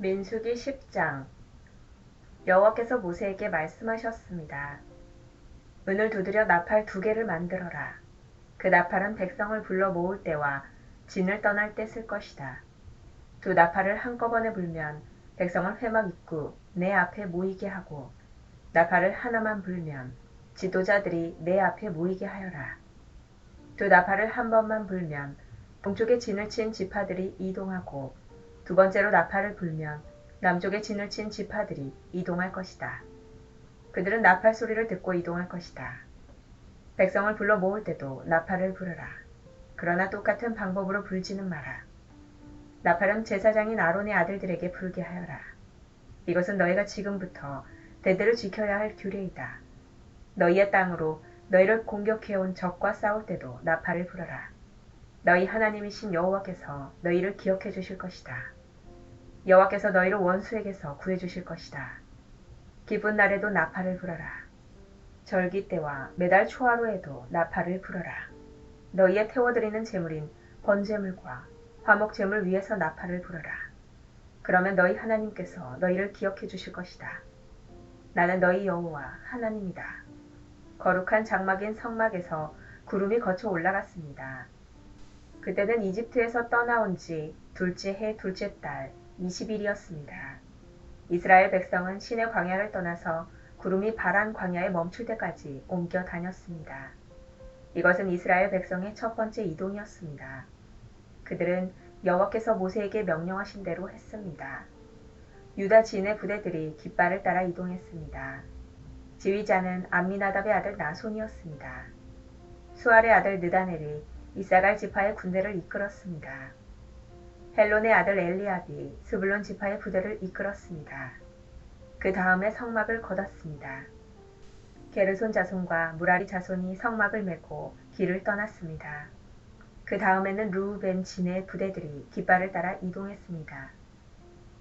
민수기 10장. 여호와께서 모세에게 말씀하셨습니다. 은을 두드려 나팔 2개를 만들어라. 그 나팔은 백성을 불러 모을 때와 진을 떠날 때 쓸 것이다. 2나팔을 한꺼번에 불면 백성을 회막 입구 내 앞에 모이게 하고, 나팔을 하나만 불면 지도자들이 내 앞에 모이게 하여라. 2나팔을 한 번만 불면 동쪽에 진을 친 지파들이 이동하고, 2번째로 나팔을 불면 남쪽에 진을 친 지파들이 이동할 것이다. 그들은 나팔 소리를 듣고 이동할 것이다. 백성을 불러 모을 때도 나팔을 불어라. 그러나 똑같은 방법으로 불지는 마라. 나팔은 제사장인 아론의 아들들에게 불게 하여라. 이것은 너희가 지금부터 대대로 지켜야 할 규례이다. 너희의 땅으로 너희를 공격해온 적과 싸울 때도 나팔을 불어라. 너희 하나님이신 여호와께서 너희를 기억해 주실 것이다. 여호와께서 너희를 원수에게서 구해 주실 것이다. 기쁜 날에도 나팔을 불어라. 절기 때와 매달 초하루에도 나팔을 불어라. 너희의 태워드리는 제물인 번제물과 화목제물 위에서 나팔을 불어라. 그러면 너희 하나님께서 너희를 기억해 주실 것이다. 나는 너희 여호와 하나님이다. 거룩한 장막인 성막에서 구름이 거쳐 올라갔습니다. 그때는 이집트에서 떠나온 지 둘째 해 둘째 달 20일이었습니다. 이스라엘 백성은 시내 광야를 떠나서 구름이 바란 광야에 멈출 때까지 옮겨 다녔습니다. 이것은 이스라엘 백성의 첫 번째 이동이었습니다. 그들은 여호와께서 모세에게 명령하신 대로 했습니다. 유다 진의 부대들이 깃발을 따라 이동했습니다. 지휘자는 암미나답의 아들 나손이었습니다. 수알의 아들 느다넬이 이사갈 지파의 군대를 이끌었습니다. 헬론의 아들 엘리압이 스불론 지파의 부대를 이끌었습니다. 그 다음에 성막을 걷었습니다. 게르손 자손과 무라리 자손이 성막을 메고 길을 떠났습니다. 그 다음에는 르우벤 진의 부대들이 깃발을 따라 이동했습니다.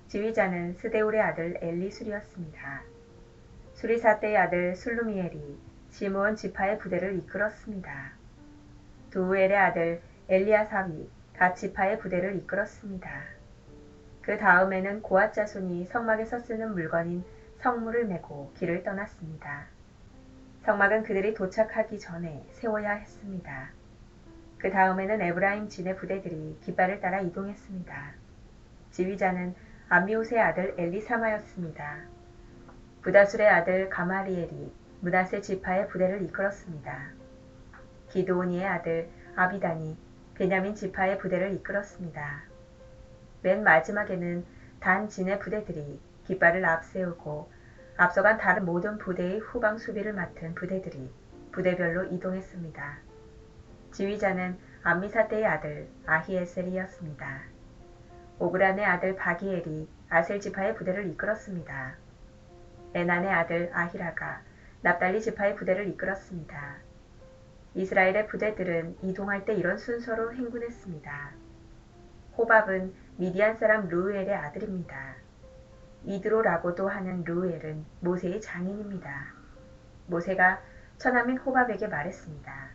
지휘자는 스데울의 아들 엘리술이었습니다. 수리사대의 아들 술루미엘이 시므온 지파의 부대를 이끌었습니다. 두우엘의 아들 엘리아삽이 갓 지파의 부대를 이끌었습니다. 그 다음에는 고앗 자손이 성막에서 쓰는 물건인 성물을 메고 길을 떠났습니다. 성막은 그들이 도착하기 전에 세워야 했습니다. 그 다음에는 에브라임 진의 부대들이 깃발을 따라 이동했습니다. 지휘자는 암미옷의 아들 엘리사마였습니다. 부다술의 아들 가마리엘이 므낫세 지파의 부대를 이끌었습니다. 기드오니의 아들 아비단이 베냐민 지파의 부대를 이끌었습니다. 맨 마지막에는 단 진의 부대들이 깃발을 앞세우고, 앞서간 다른 모든 부대의 후방 수비를 맡은 부대들이 부대별로 이동했습니다. 지휘자는 암미사대의 아들 아히에셀이었습니다. 오그란의 아들 바기엘이 아셀 지파의 부대를 이끌었습니다. 에난의 아들 아히라가 납달리 지파의 부대를 이끌었습니다. 이스라엘의 부대들은 이동할 때 이런 순서로 행군했습니다. 호밥은 미디안 사람 르우엘의 아들입니다. 이드로라고도 하는 르우엘은 모세의 장인입니다. 모세가 처남인 호밥에게 말했습니다.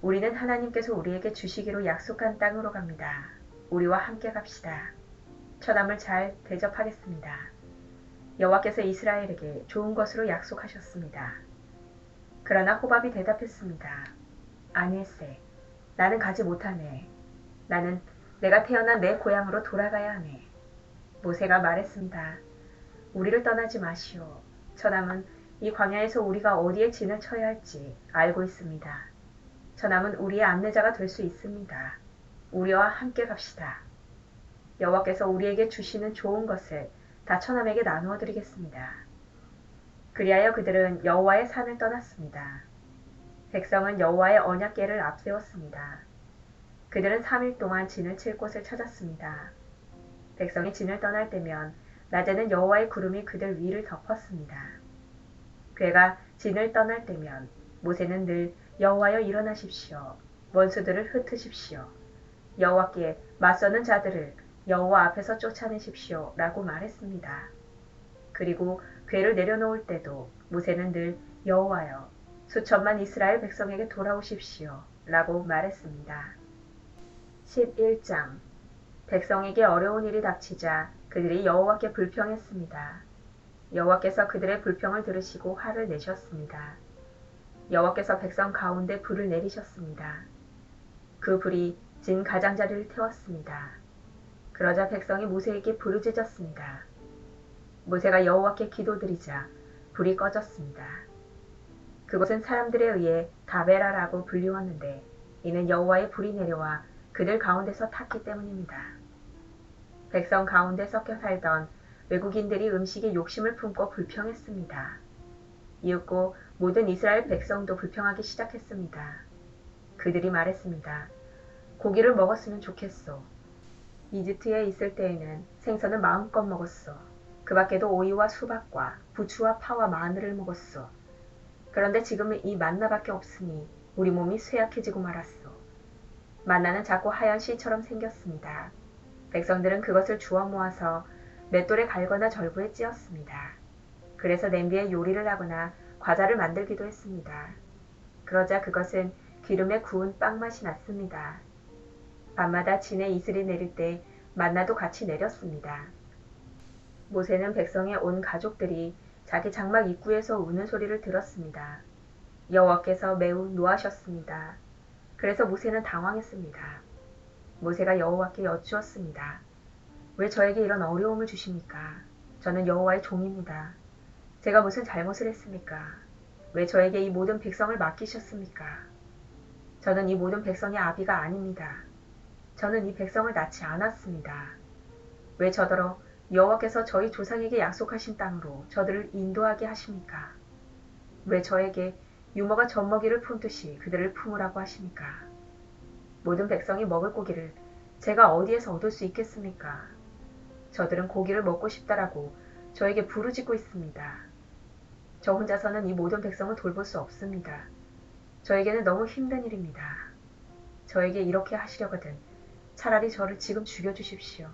우리는 하나님께서 우리에게 주시기로 약속한 땅으로 갑니다. 우리와 함께 갑시다. 처남을 잘 대접하겠습니다. 여호와께서 이스라엘에게 좋은 것으로 약속하셨습니다. 그러나 호밥이 대답했습니다. 아니일세, 나는 가지 못하네. 나는 내가 태어난 내 고향으로 돌아가야 하네. 모세가 말했습니다. 우리를 떠나지 마시오. 처남은 이 광야에서 우리가 어디에 진을 쳐야 할지 알고 있습니다. 처남은 우리의 안내자가 될 수 있습니다. 우리와 함께 갑시다. 여호와께서 우리에게 주시는 좋은 것을 다 처남에게 나누어 드리겠습니다. 그리하여 그들은 여호와의 산을 떠났습니다. 백성은 여호와의 언약궤를 앞세웠습니다. 그들은 3일 동안 진을 칠 곳을 찾았습니다. 백성이 진을 떠날 때면 낮에는 여호와의 구름이 그들 위를 덮었습니다. 괴가 진을 떠날 때면 모세는 늘 여호와여 일어나십시오. 원수들을 흩으십시오. 여호와께 맞서는 자들을 여호와 앞에서 쫓아내십시오. 라고 말했습니다. 그리고 괴를 내려놓을 때도 모세는 늘 여호와여 수천만 이스라엘 백성에게 돌아오십시오. 라고 말했습니다. 11장. 백성에게 어려운 일이 닥치자 그들이 여호와께 불평했습니다. 여호와께서 그들의 불평을 들으시고 화를 내셨습니다. 여호와께서 백성 가운데 불을 내리셨습니다. 그 불이 진 가장자리를 태웠습니다. 그러자 백성이 모세에게 부르짖었습니다. 모세가 여호와께 기도드리자 불이 꺼졌습니다. 그곳은 사람들에 의해 다베라라고 불리웠는데 이는 여호와의 불이 내려와 그들 가운데서 탔기 때문입니다. 백성 가운데 섞여 살던 외국인들이 음식에 욕심을 품고 불평했습니다. 이윽고 모든 이스라엘 백성도 불평하기 시작했습니다. 그들이 말했습니다. 고기를 먹었으면 좋겠소. 이집트에 있을 때에는 생선을 마음껏 먹었소. 그 밖에도 오이와 수박과 부추와 파와 마늘을 먹었소. 그런데 지금은 이 만나밖에 없으니 우리 몸이 쇠약해지고 말았소. 만나는 작고 하얀 씨처럼 생겼습니다. 백성들은 그것을 주워 모아서 맷돌에 갈거나 절구에 찧었습니다. 그래서 냄비에 요리를 하거나 과자를 만들기도 했습니다. 그러자 그것은 기름에 구운 빵 맛이 났습니다. 밤마다 진의 이슬이 내릴 때 만나도 같이 내렸습니다. 모세는 백성의 온 가족들이 자기 장막 입구에서 우는 소리를 들었습니다. 여호와께서 매우 노하셨습니다. 그래서 모세는 당황했습니다. 모세가 여호와께 여쭈었습니다. 왜 저에게 이런 어려움을 주십니까? 저는 여호와의 종입니다. 제가 무슨 잘못을 했습니까? 왜 저에게 이 모든 백성을 맡기셨습니까? 저는 이 모든 백성의 아비가 아닙니다. 저는 이 백성을 낳지 않았습니다. 왜 저더러 여호와께서 저희 조상에게 약속하신 땅으로 저들을 인도하게 하십니까? 왜 저에게 유모가 젖먹이를 품듯이 그들을 품으라고 하십니까? 모든 백성이 먹을 고기를 제가 어디에서 얻을 수 있겠습니까? 저들은 고기를 먹고 싶다라고 저에게 부르짖고 있습니다. 저 혼자서는 이 모든 백성을 돌볼 수 없습니다. 저에게는 너무 힘든 일입니다. 저에게 이렇게 하시려거든 차라리 저를 지금 죽여주십시오.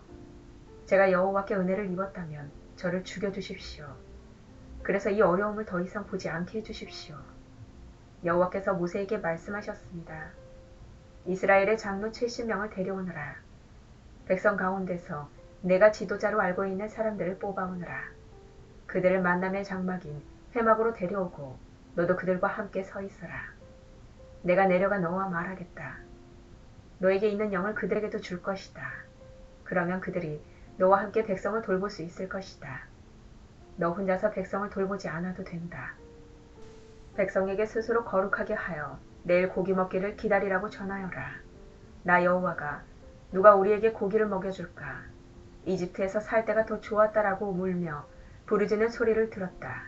제가 여호와께 은혜를 입었다면 저를 죽여주십시오. 그래서 이 어려움을 더 이상 보지 않게 해주십시오. 여호와께서 모세에게 말씀하셨습니다. 이스라엘의 장로 70명을 데려오너라. 백성 가운데서 내가 지도자로 알고 있는 사람들을 뽑아오너라. 그들을 만남의 장막인 회막으로 데려오고 너도 그들과 함께 서 있어라. 내가 내려가 너와 말하겠다. 너에게 있는 영을 그들에게도 줄 것이다. 그러면 그들이 너와 함께 백성을 돌볼 수 있을 것이다. 너 혼자서 백성을 돌보지 않아도 된다. 백성에게 스스로 거룩하게 하여 내일 고기 먹기를 기다리라고 전하여라. 나 여호와가 누가 우리에게 고기를 먹여줄까? 이집트에서 살 때가 더 좋았다라고 울며 부르짖는 소리를 들었다.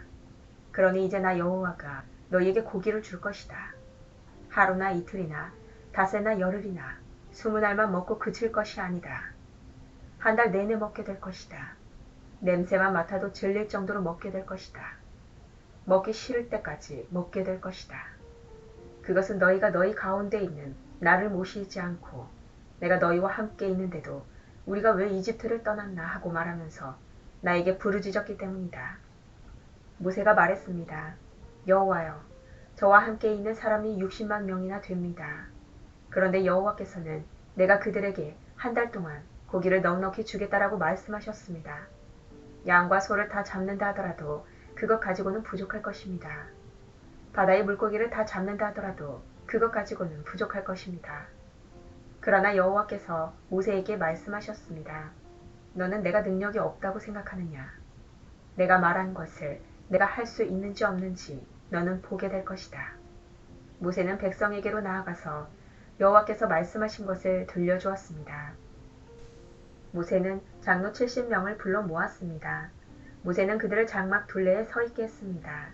그러니 이제 나 여호와가 너희에게 고기를 줄 것이다. 하루나 이틀이나 닷새나 열흘이나 20날만 먹고 그칠 것이 아니다. 한 달 내내 먹게 될 것이다. 냄새만 맡아도 질릴 정도로 먹게 될 것이다. 먹기 싫을 때까지 먹게 될 것이다. 그것은 너희가 너희 가운데 있는 나를 모시지 않고 내가 너희와 함께 있는데도 우리가 왜 이집트를 떠났나 하고 말하면서 나에게 부르짖었기 때문이다. 모세가 말했습니다. 여호와여, 저와 함께 있는 사람이 60만 명이나 됩니다. 그런데 여호와께서는 내가 그들에게 한 달 동안 고기를 넉넉히 주겠다라고 말씀하셨습니다. 양과 소를 다 잡는다 하더라도 그것 가지고는 부족할 것입니다. 바다의 물고기를 다 잡는다 하더라도 그것 가지고는 부족할 것입니다. 그러나 여호와께서 모세에게 말씀하셨습니다. 너는 내가 능력이 없다고 생각하느냐? 내가 말한 것을 내가 할 수 있는지 없는지 너는 보게 될 것이다. 모세는 백성에게로 나아가서 여호와께서 말씀하신 것을 들려주었습니다. 모세는 장로 70명을 불러 모았습니다. 모세는 그들을 장막 둘레에 서 있게 했습니다.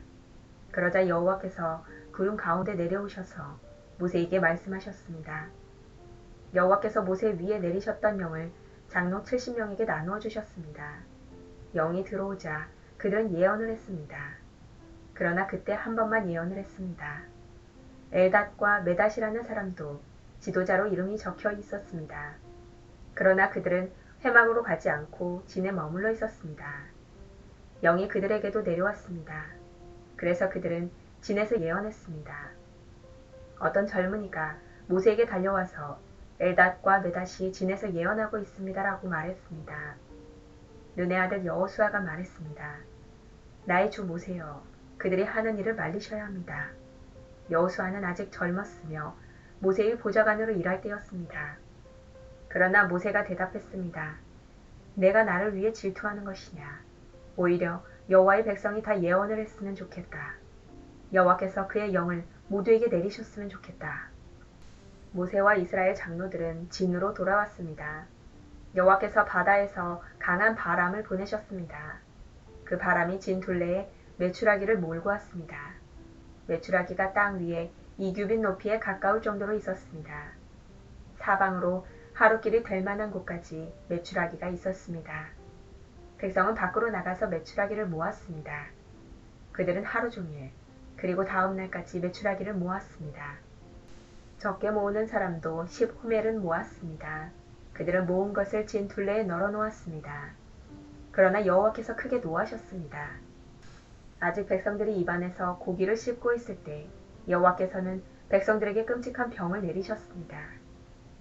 그러자 여호와께서 구름 가운데 내려오셔서 모세에게 말씀하셨습니다. 여호와께서 모세 위에 내리셨던 영을 장로 70명에게 나누어 주셨습니다. 영이 들어오자 그들은 예언을 했습니다. 그러나 그때 한 번만 예언을 했습니다. 엘닷과 메닷이라는 사람도 지도자로 이름이 적혀 있었습니다. 그러나 그들은 회막으로 가지 않고 진에 머물러 있었습니다. 영이 그들에게도 내려왔습니다. 그래서 그들은 진에서 예언했습니다. 어떤 젊은이가 모세에게 달려와서 엘닷과 메닷이 진에서 예언하고 있습니다라고 말했습니다. 눈의 아들 여호수아가 말했습니다. 나의 주 모세여, 그들이 하는 일을 말리셔야 합니다. 여호수아는 아직 젊었으며 모세의 보좌관으로 일할 때였습니다. 그러나 모세가 대답했습니다. 내가 나를 위해 질투하는 것이냐. 오히려 여호와의 백성이 다 예언을 했으면 좋겠다. 여호와께서 그의 영을 모두에게 내리셨으면 좋겠다. 모세와 이스라엘 장로들은 진으로 돌아왔습니다. 여호와께서 바다에서 강한 바람을 보내셨습니다. 그 바람이 진 둘레에 메추라기를 몰고 왔습니다. 메추라기가 땅 위에 2규빗 높이에 가까울 정도로 있었습니다. 사방으로 하루길이 될 만한 곳까지 메추라기가 있었습니다. 백성은 밖으로 나가서 메추라기를 모았습니다. 그들은 하루 종일 그리고 다음 날까지 메추라기를 모았습니다. 적게 모으는 사람도 10호멜은 모았습니다. 그들은 모은 것을 진 둘레에 널어 놓았습니다. 그러나 여호와께서 크게 노하셨습니다. 아직 백성들이 입안에서 고기를 씹고 있을 때 여호와께서는 백성들에게 끔찍한 병을 내리셨습니다.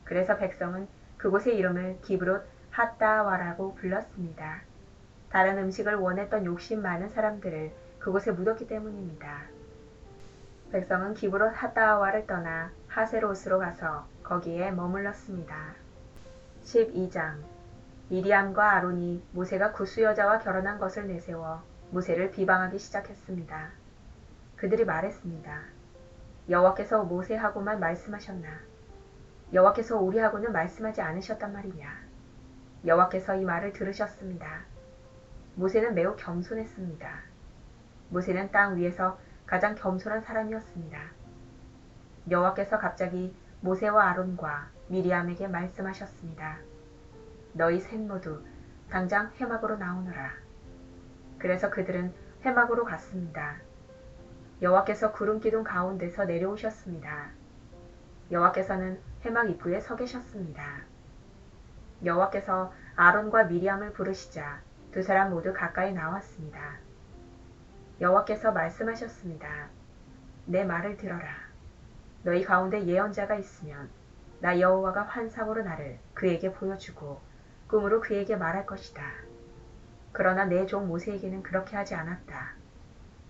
그래서 백성은 그곳의 이름을 기브롯 핫다와라고 불렀습니다. 다른 음식을 원했던 욕심 많은 사람들을 그곳에 묻었기 때문입니다. 백성은 기브롯 핫다와를 떠나 하세롯으로 가서 거기에 머물렀습니다. 12장 미리암과 아론이 모세가 구스 여자와 결혼한 것을 내세워 모세를 비방하기 시작했습니다. 그들이 말했습니다. 여호와께서 모세하고만 말씀하셨나? 여호와께서 우리하고는 말씀하지 않으셨단 말이냐? 여호와께서 이 말을 들으셨습니다. 모세는 매우 겸손했습니다. 모세는 땅 위에서 가장 겸손한 사람이었습니다. 여호와께서 갑자기 모세와 아론과 미리암에게 말씀하셨습니다. 너희 셋 모두 당장 회막으로 나오너라. 그래서 그들은 회막으로 갔습니다. 여호와께서 구름 기둥 가운데서 내려오셨습니다. 여호와께서는 회막 입구에 서 계셨습니다. 여호와께서 아론과 미리암을 부르시자 두 사람 모두 가까이 나왔습니다. 여호와께서 말씀하셨습니다. 내 말을 들어라. 너희 가운데 예언자가 있으면 나 여호와가 환상으로 나를 그에게 보여주고 꿈으로 그에게 말할 것이다. 그러나 내 종 모세에게는 그렇게 하지 않았다.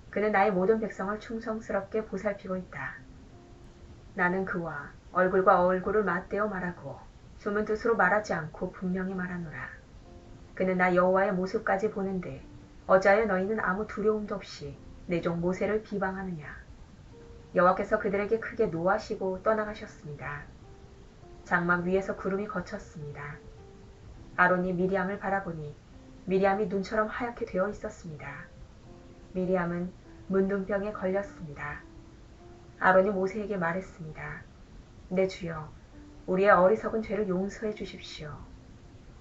그는 나의 모든 백성을 충성스럽게 보살피고 있다. 나는 그와 얼굴과 얼굴을 맞대어 말하고 숨은 뜻으로 말하지 않고 분명히 말하노라. 그는 나 여호와의 모습까지 보는데 어찌하여 너희는 아무 두려움도 없이 내 종 모세를 비방하느냐. 여호와께서 그들에게 크게 노하시고 떠나가셨습니다. 장막 위에서 구름이 걷혔습니다. 아론이 미리암을 바라보니 미리암이 눈처럼 하얗게 되어 있었습니다. 미리암은 문둥병에 걸렸습니다. 아론이 모세에게 말했습니다. 내 주여, 우리의 어리석은 죄를 용서해 주십시오.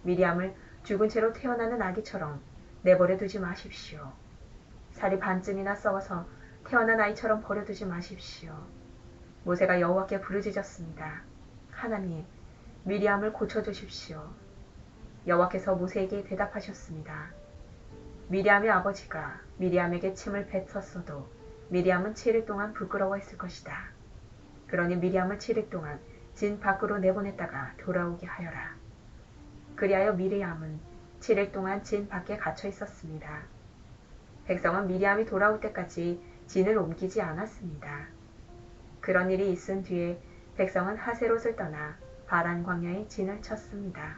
미리암을 죽은 채로 태어나는 아기처럼 내버려 두지 마십시오. 살이 반쯤이나 썩어서 태어난 아이처럼 버려두지 마십시오. 모세가 여호와께 부르짖었습니다. 하나님, 미리암을 고쳐주십시오. 여호와께서 모세에게 대답하셨습니다. 미리암의 아버지가 미리암에게 침을 뱉었어도 미리암은 7일 동안 부끄러워했을 것이다. 그러니 미리암을 7일 동안 진 밖으로 내보냈다가 돌아오게 하여라. 그리하여 미리암은 7일 동안 진 밖에 갇혀 있었습니다. 백성은 미리암이 돌아올 때까지 진을 옮기지 않았습니다. 그런 일이 있은 뒤에 백성은 하세롯을 떠나 바란 광야에 진을 쳤습니다.